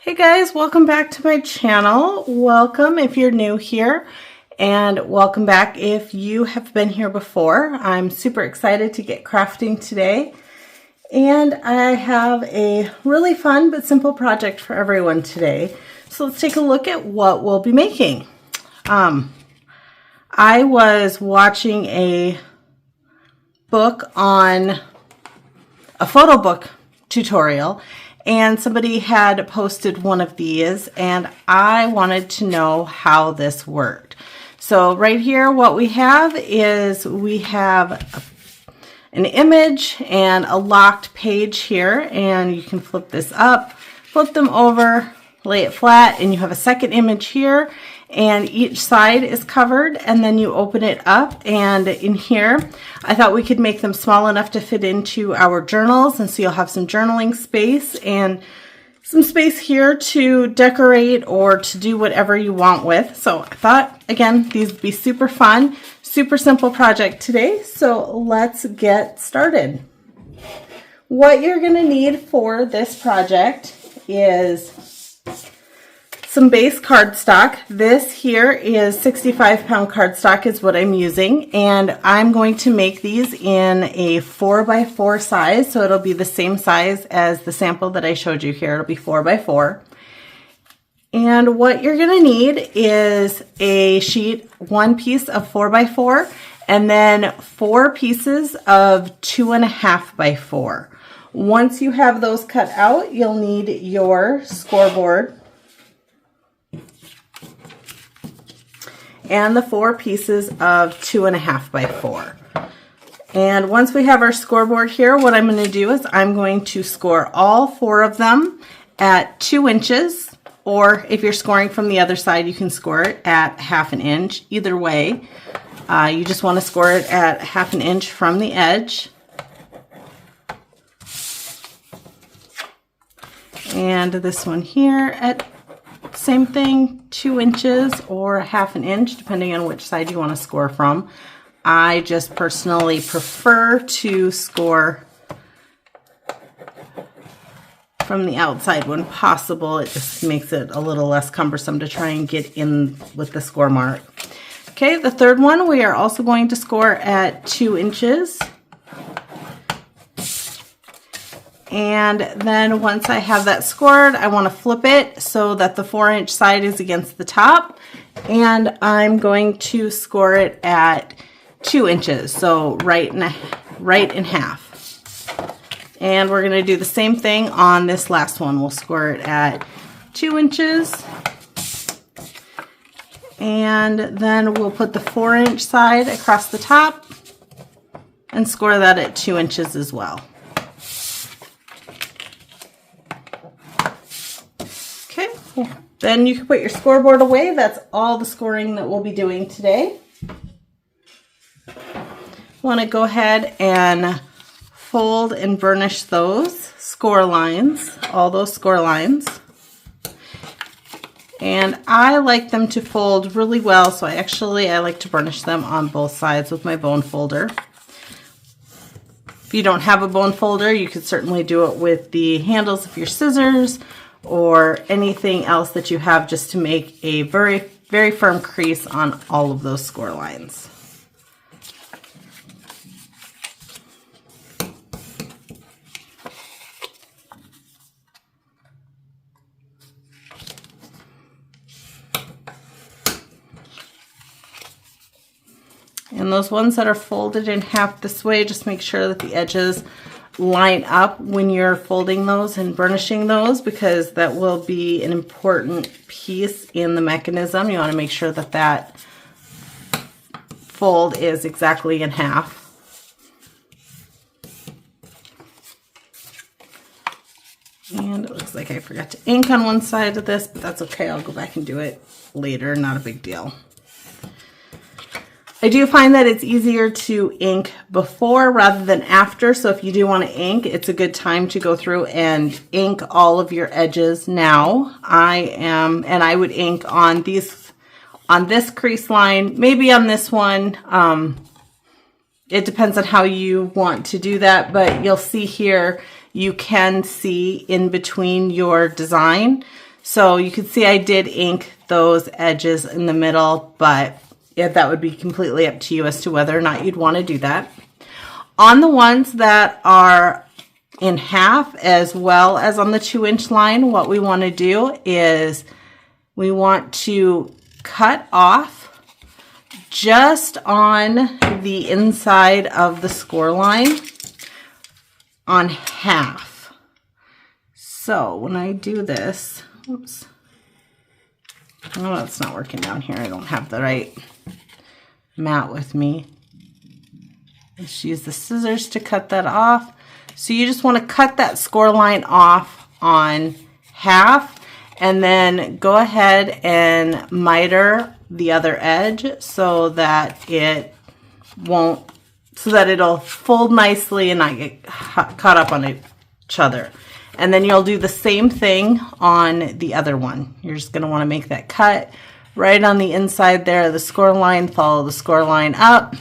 Hey guys, welcome back to my channel. Welcome if you're new here, and welcome back if you have been here before. I'm super excited to get crafting today, and I have a really fun but simple project for everyone today. So let's take a look at what we'll be making. I was watching a photo book tutorial, and somebody had posted one of these, and I wanted to know how this worked. So right here, what we have is we have an image and a locked page here, and you can flip this up, flip them over, lay it flat, and you have a second image here, and each side is covered, and then you open it up, and in here I thought we could make them small enough to fit into our journals, and so you'll have some journaling space and some space here to decorate or to do whatever you want with. So I thought, again, these would be super fun, super simple project today. So let's get started. What you're going to need for this project is some base cardstock. This here is 65-pound cardstock is what I'm using, and I'm going to make these in a 4x4 size, so it'll be the same size as the sample that I showed you here. It'll be 4x4. And what you're going to need is a sheet, one piece of 4x4, and then 4 pieces of 2.5x4. Once you have those cut out, you'll need your scoreboard and the 4 pieces of 2.5x4. And once we have our scoreboard here, what I'm going to do is I'm going to score all 4 of them at 2 inches, or if you're scoring from the other side, you can score it at 1/2 inch. Either way, you just want to score it at 1/2 inch from the edge. And this one here at same thing, 2 inches or 1/2 inch, depending on which side you want to score from. I just personally prefer to score from the outside when possible. It just makes it a little less cumbersome to try and get in with the score mark. Okay, the third one we are also going to score at 2 inches. And then once I have that scored, I want to flip it so that the 4-inch side is against the top. And I'm going to score it at 2 inches, so right in half. And we're going to do the same thing on this last one. We'll score it at 2 inches. And then we'll put the 4-inch side across the top and score that at 2 inches as well. Then you can put your scoreboard away. That's all the scoring that we'll be doing today. Want to go ahead and fold and burnish those score lines, all those score lines. And I like them to fold really well, so I like to burnish them on both sides with my bone folder. If you don't have a bone folder, you could certainly do it with the handles of your scissors or anything else that you have, just to make a very, very firm crease on all of those score lines. And those ones that are folded in half this way, just make sure that the edges line up when you're folding those and burnishing those, because that will be an important piece in the mechanism. You want to make sure that that fold is exactly in half. And it looks like I forgot to ink on one side of this, but that's okay. I'll go back and do it later. Not a big deal. I do find that it's easier to ink before rather than after, so if you do want to ink, it's a good time to go through and ink all of your edges now. I would ink on this crease line, maybe on this one. It depends on how you want to do that, but you'll see here, you can see in between your design. So you can see I did ink those edges in the middle, but yeah, that would be completely up to you as to whether or not you'd want to do that. On the ones that are in half as well as on the 2-inch line, what we want to do is we want to cut off just on the inside of the score line on half. So when I do this, oops, oh, it's not working down here. I don't have the right mat with me. Let's use the scissors to cut that off. So you just want to cut that score line off on half, and then go ahead and miter the other edge so that it'll fold nicely and not get caught up on each other. And then you'll do the same thing on the other one. You're just going to want to make that cut right on the inside there of the score line, follow the score line up,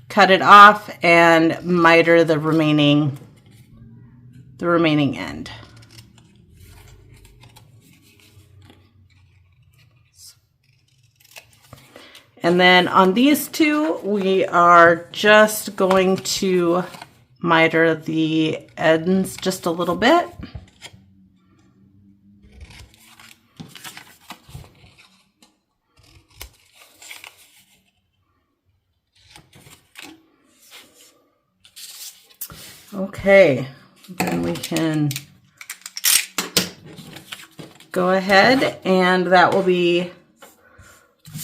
cut it off, and miter the remaining end. And then on these two, we are just going to miter the ends just a little bit. Okay, then we can go ahead, and that will be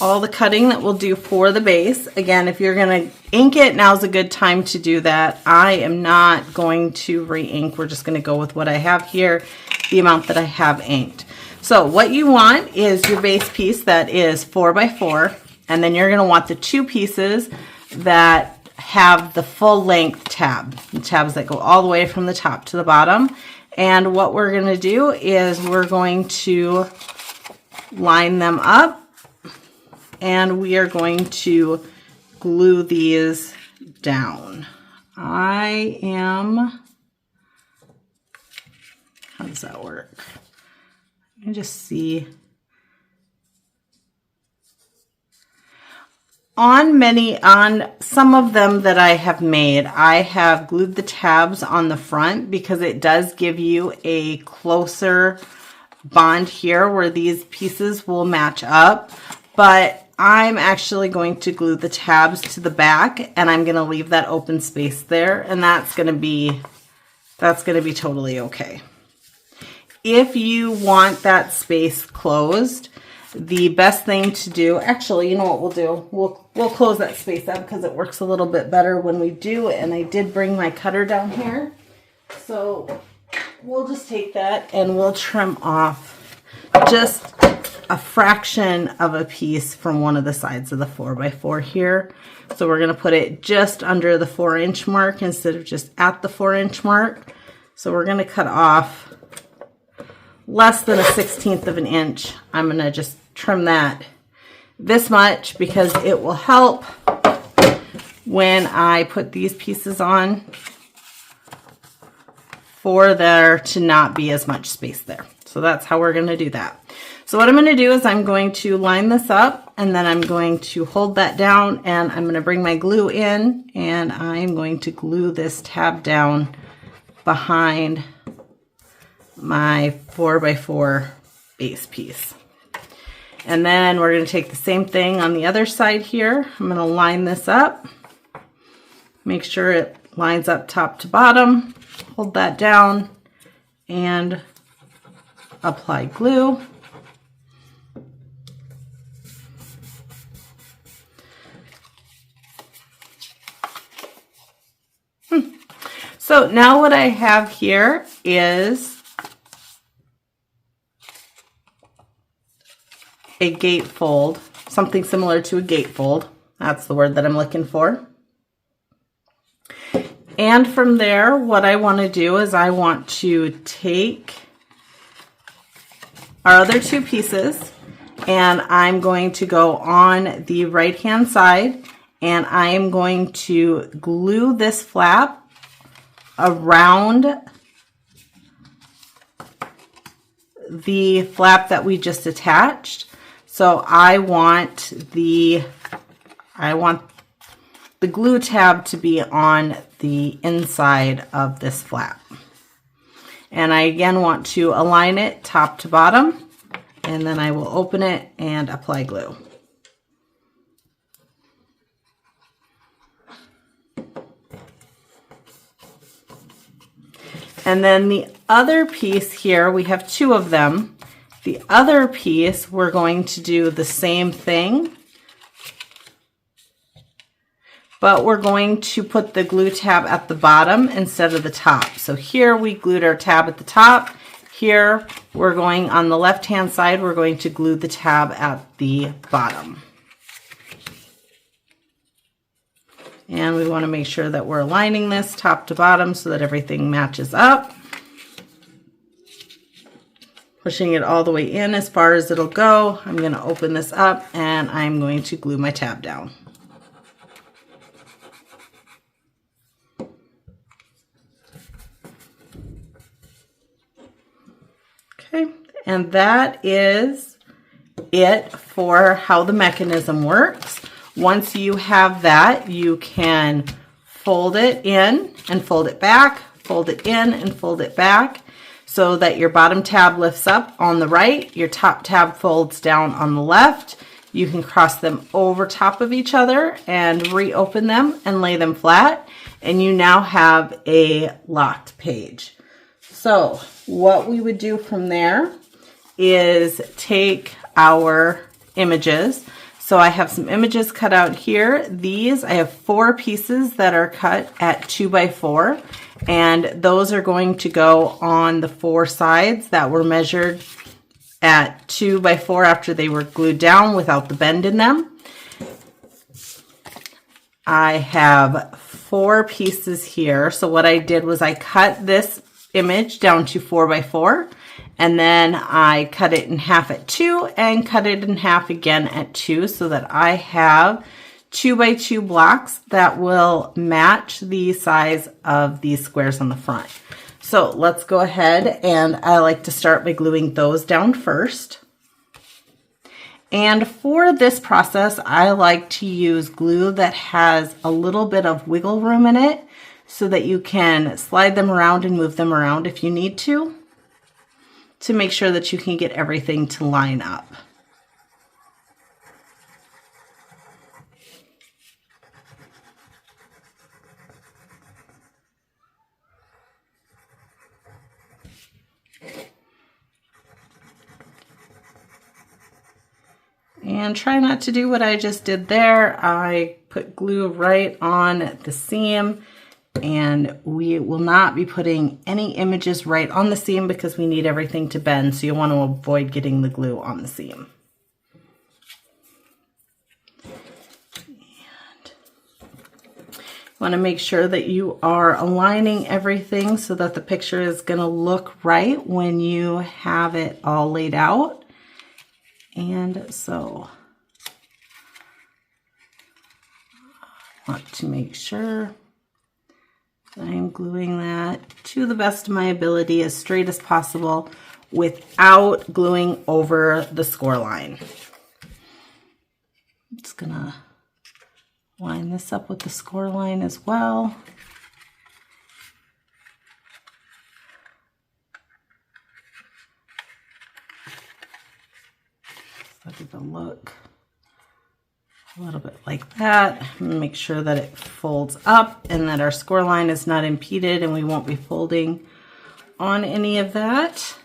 all the cutting that we'll do for the base. Again, if you're going to ink it, now's a good time to do that. I am not going to re-ink. We're just going to go with what I have here, the amount that I have inked. So what you want is your base piece that is 4x4, and then you're going to want the 2 pieces that have the full length tab, the tabs that go all the way from the top to the bottom. And what we're going to do is we're going to line them up, and we are going to glue these down. How does that work? Let me just see. On some of them that I have made, I have glued the tabs on the front because it does give you a closer bond here where these pieces will match up. But I'm actually going to glue the tabs to the back, and I'm going to leave that open space there, and that's going to be totally okay. If you want that space closed, the best thing to do, actually, you know what we'll do? We'll close that space up because it works a little bit better when we do, and I did bring my cutter down here. So we'll just take that and we'll trim off just a fraction of a piece from one of the sides of the 4x4 here. So we're going to put it just under the 4-inch mark instead of just at the 4-inch mark. So we're going to cut off less than a 1/16 of an inch. I'm going to just trim that this much because it will help when I put these pieces on for there to not be as much space there. So that's how we're going to do that. So what I'm going to do is I'm going to line this up, and then I'm going to hold that down, and I'm going to bring my glue in, and I'm going to glue this tab down behind my 4x4 base piece. And then we're going to take the same thing on the other side here. I'm going to line this up, make sure it lines up top to bottom, hold that down, and apply glue. So now what I have here is a gatefold, something similar to a gatefold. That's the word that I'm looking for. And from there, what I want to do is I want to take our other 2 pieces, and I'm going to go on the right-hand side, and I am going to glue this flap the flap that we just attached. So I want the glue tab to be on the inside of this flap. And I again want to align it top to bottom, and then I will open it and apply glue. And then the other piece here, we have two of them. The other piece, we're going to do the same thing, but we're going to put the glue tab at the bottom instead of the top. So here we glued our tab at the top. Here we're going on the left-hand side, we're going to glue the tab at the bottom. And we want to make sure that we're aligning this top to bottom so that everything matches up. Pushing it all the way in as far as it'll go. I'm going to open this up and I'm going to glue my tab down. Okay, and that is it for how the mechanism works. Once you have that, you can fold it in and fold it back, fold it in and fold it back so that your bottom tab lifts up on the right, your top tab folds down on the left. You can cross them over top of each other and reopen them and lay them flat, and you now have a locked page. So what we would do from there is take our images. So I have some images cut out here. These, I have 4 pieces that are cut at 2 by 4, and those are going to go on the 4 sides that were measured at 2 by 4 after they were glued down without the bend in them. I have 4 pieces here. So what I did was I cut this image down to 4 by 4. And then I cut it in half at 2 and cut it in half again at 2 so that I have 2 by 2 blocks that will match the size of these squares on the front. So let's go ahead, and I like to start by gluing those down first. And for this process, I like to use glue that has a little bit of wiggle room in it so that you can slide them around and move them around if you need to make sure that you can get everything to line up. And try not to do what I just did there. I put glue right on the seam, and we will not be putting any images right on the seam because we need everything to bend, so you want to avoid getting the glue on the seam. And you want to make sure that you are aligning everything so that the picture is going to look right when you have it all laid out. And so I want to make sure I'm gluing that to the best of my ability as straight as possible without gluing over the score line. I'm just gonna line this up with the score line as well. Look at the look. A little bit like that. Make sure that it folds up and that our score line is not impeded and we won't be folding on any of that.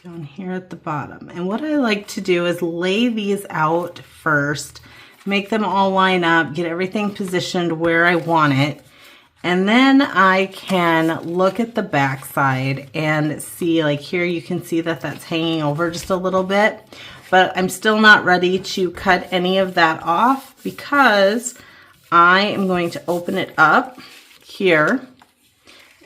Down here at the bottom. And what I like to do is lay these out first, make them all line up, get everything positioned where I want it, And then I can look at the back side and see, like here you can see that that's hanging over just a little bit, but I'm still not ready to cut any of that off because I am going to open it up here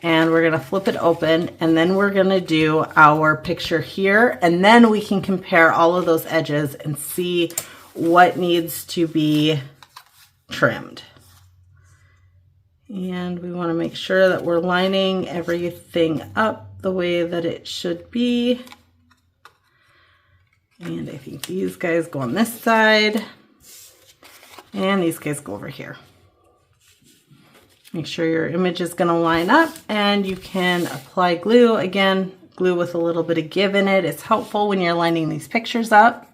and we're going to flip it open, and then we're going to do our picture here, and then we can compare all of those edges and see what needs to be trimmed. And we want to make sure that we're lining everything up the way that it should be. And I think these guys go on this side and these guys go over here. Make sure your image is going to line up, and you can apply glue. Again, glue with a little bit of give in it is helpful when you're lining these pictures up.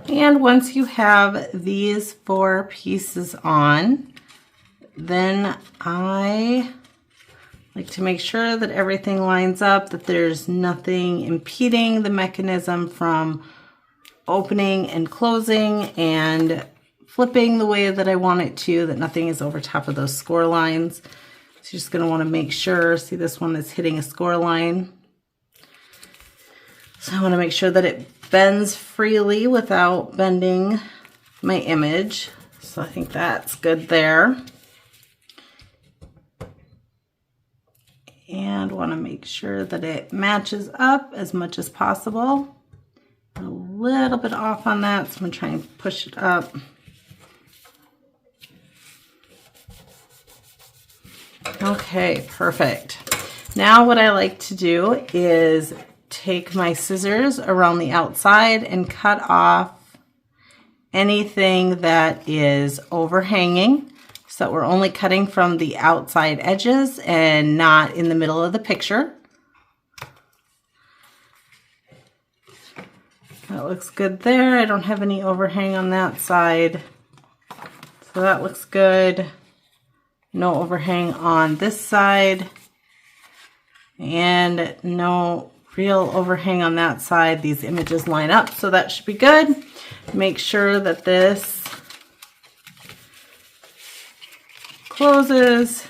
And once you have these 4 pieces on, then I like to make sure that everything lines up, that there's nothing impeding the mechanism from opening and closing and flipping the way that I want it to, that nothing is over top of those score lines. So you're just going to want to make sure, see this one is hitting a score line. So I want to make sure that it bends freely without bending my image. So I think that's good there. And want to make sure that it matches up as much as possible. A little bit off on that, so I'm going to try and push it up. Okay, perfect. Now what I like to do is take my scissors around the outside and cut off anything that is overhanging, so that we're only cutting from the outside edges and not in the middle of the picture. That looks good there. I don't have any overhang on that side, so that looks good. No overhang on this side, and no real overhang on that side. These images line up, so that should be good. Make sure that this closes.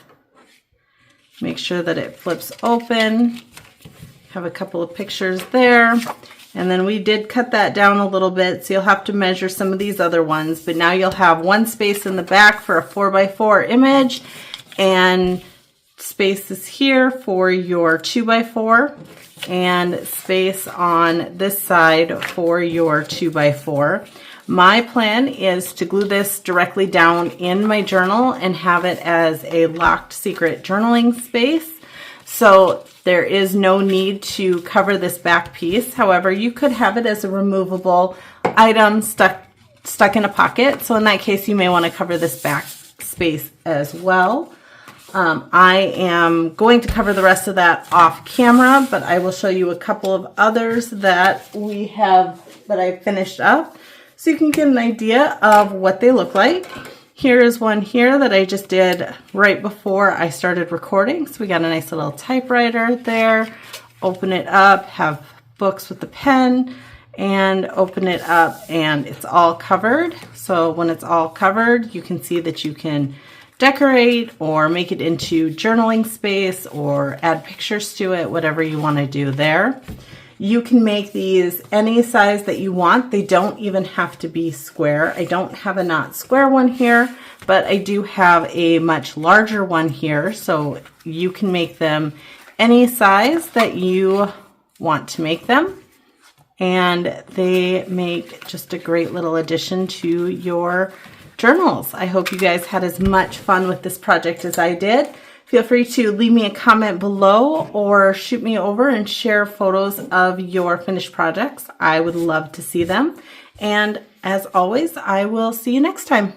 Make sure that it flips open. Have a couple of pictures there. And then we did cut that down a little bit, so you'll have to measure some of these other ones, but now you'll have one space in the back for a 4x4 image, and spaces here for your 2x4, and space on this side for your 2x4. My plan is to glue this directly down in my journal and have it as a locked secret journaling space. So there is no need to cover this back piece. However, you could have it as a removable item stuck in a pocket. So in that case, you may want to cover this back space as well. I am going to cover the rest of that off camera, but I will show you a couple of others that we have, that I finished up, so you can get an idea of what they look like. Here is one here that I just did right before I started recording. So we got a nice little typewriter there. open it up, have books with the pen, and open it up and it's all covered. So when it's all covered, you can see that you can decorate or make it into journaling space or add pictures to it, whatever you want to do there. You can make these any size that you want. They don't even have to be square. I don't have a not square one here, but I do have a much larger one here. So you can make them any size that you want to make them. And they make just a great little addition to your journals. I hope you guys had as much fun with this project as I did. Feel free to leave me a comment below or shoot me over and share photos of your finished projects. I would love to see them. And as always, I will see you next time.